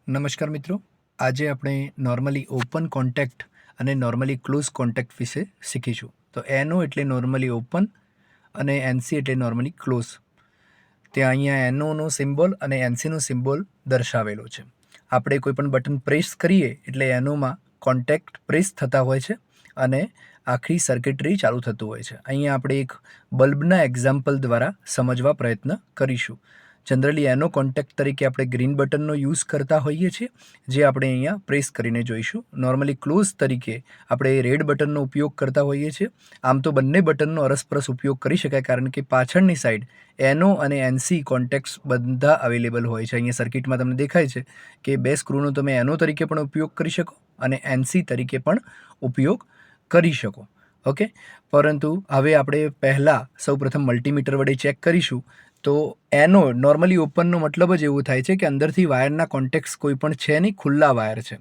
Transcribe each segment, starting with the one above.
નમસ્કાર મિત્રો, આજે આપણે નોર્મલી ઓપન કોન્ટેક્ટ અને નોર્મલી ક્લોઝ કોન્ટેક્ટ વિશે શીખીશું. તો એનો એટલે નોર્મલી ઓપન અને એનસી એટલે નોર્મલી ક્લોઝ. ત્યાં અહીંયા એનોનો સિમ્બોલ અને એનસીનો સિમ્બોલ દર્શાવેલો છે. આપણે કોઈ પણ બટન પ્રેસ કરીએ એટલે એનોમાં કોન્ટેક્ટ પ્રેસ થતા હોય છે અને આખી સર્કિટરી ચાલુ થતું હોય છે. અહીંયા આપણે એક બલ્બના એક્ઝામ્પલ દ્વારા સમજવા પ્રયત્ન કરીશું. જનરલી એનો કોન્ટેક્ટ તરીકે આપણે ગ્રીન બટનનો યુઝ કરતા હોઈએ છીએ, જે આપણે અહીંયા પ્રેસ કરીને જોઈશું. નોર્મલી ક્લોઝ તરીકે આપણે રેડ બટનનો ઉપયોગ કરતા હોઈએ છીએ. આમ તો બંને બટનનો અરસપરસ ઉપયોગ કરી શકાય, કારણ કે પાછળની સાઈડ એનો અને એનસી કોન્ટેક્ટ્સ બધા અવેલેબલ હોય છે. અહીંયા સર્કિટમાં તમને દેખાય છે કે બે સ્ક્રૂનો તમે એનો તરીકે પણ ઉપયોગ કરી શકો અને એનસી તરીકે પણ ઉપયોગ કરી શકો. ઓકે, પરંતુ હવે આપણે પહેલાં સૌપ્રથમ મલ્ટીમીટર વડે ચેક કરીશું. તો એનો નોર્મલી ઓપનનો મતલબ જ એવું થાય છે કે અંદરથી વાયરના કોન્ટેક્ટ્સ કોઈ પણ છે નહીં, ખુલ્લા વાયર છે.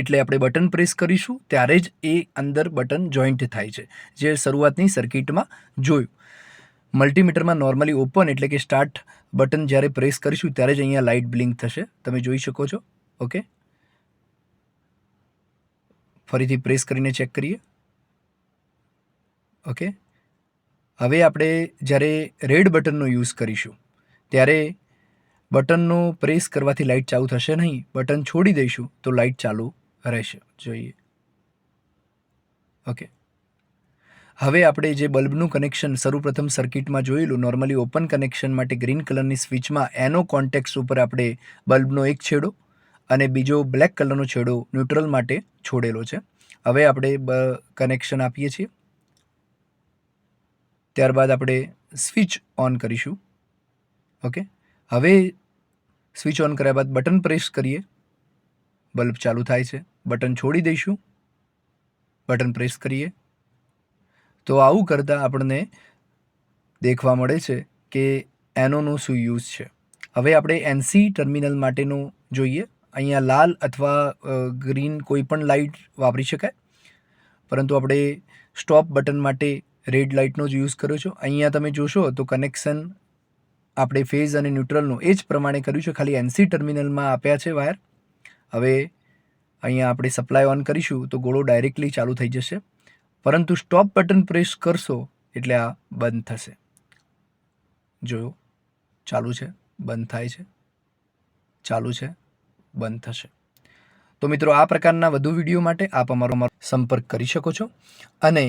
એટલે આપણે બટન પ્રેસ કરીશું ત્યારે જ એ અંદર બટન જોઈન્ટ થાય છે, જે શરૂઆતની સર્કિટમાં જોયું. મલ્ટીમીટરમાં નોર્મલી ઓપન એટલે કે સ્ટાર્ટ બટન જ્યારે પ્રેસ કરીશું ત્યારે જ અહીંયા લાઇટ બ્લિંક થશે, તમે જોઈ શકો છો. ઓકે, ફરીથી પ્રેસ કરીને ચેક કરીએ. ઓકે, હવે આપણે જ્યારે રેડ બટનનો યુઝ કરીશું ત્યારે બટનનો પ્રેસ કરવાથી લાઇટ ચાલુ થશે નહીં. બટન છોડી દઈશું તો લાઇટ ચાલુ રહેશે. જોઈએ. ઓકે, હવે આપણે જે બલ્બનું કનેક્શન સૌપ્રથમ સર્કિટમાં જોયેલું, નોર્મલી ઓપન કનેક્શન માટે ગ્રીન કલરની સ્વિચમાં એનો કોન્ટેક્ટ્સ ઉપર આપણે બલ્બનો એક છેડો અને બીજો બ્લેક કલરનો છેડો ન્યુટ્રલ માટે છોડેલો છે. હવે આપણે કનેક્શન આપીએ છીએ. ત્યારબાદ આપણે સ્વિચ ઓન કરીશું. ઓકે, હવે સ્વિચ ઓન કર્યા બાદ બટન પ્રેસ કરીએ, બલ્બ ચાલુ થાય છે. બટન છોડી દઈશું, બટન પ્રેસ કરીએ. તો આવું કરતાં આપણને દેખવા મળે છે કે એનોનો શું યુઝ છે. હવે આપણે એનસી ટર્મિનલ માટેનું જોઈએ. અહીંયા લાલ અથવા ગ્રીન કોઈ પણ લાઇટ વાપરી શકાય, પરંતુ આપણે સ્ટોપ બટન માટે રેડ લાઇટનો જ યુઝ કર્યો છે. અહીંયા તમે જોશો તો કનેક્શન આપણે ફેઝ અને ન્યુટ્રલનું એ જ પ્રમાણે કર્યું છે, ખાલી એનસી ટર્મિનલમાં આપ્યા છે વાયર. હવે અહીંયા આપણે સપ્લાય ઓન કરીશું તો ગોળો ડાયરેક્ટલી ચાલુ થઈ જશે, પરંતુ સ્ટોપ બટન પ્રેસ કરશો એટલે આ બંધ થશે. જોયો, ચાલુ છે, બંધ થાય છે, ચાલુ છે, બંધ થશે. તો મિત્રો, આ પ્રકારના વધુ વિડીયો માટે આપ અમારો સંપર્ક કરી શકો છો. અને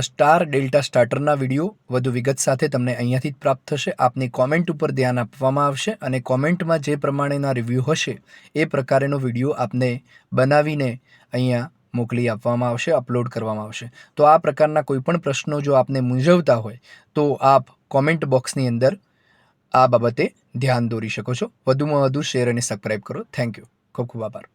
સ્ટાર ડેલ્ટા સ્ટાર્ટરના વિડીયો વધુ વિગત સાથે તમને અહીંયાથી જ પ્રાપ્ત થશે. આપની કોમેન્ટ ઉપર ધ્યાન આપવામાં આવશે અને કોમેન્ટમાં જે પ્રમાણેના રિવ્યૂ હશે એ પ્રકારેનો વિડીયો આપને બનાવીને અહીંયા મોકલી આપવામાં આવશે, અપલોડ કરવામાં આવશે. તો આ પ્રકારના કોઈપણ પ્રશ્નો જો આપને મૂંઝવતા હોય તો આપ કોમેન્ટ બોક્સની અંદર આ બાબતે ધ્યાન દોરી શકો છો. વધુમાં વધુ શેર અને સબસ્ક્રાઈબ કરો. Thank you. ખૂબ ખૂબ આભાર.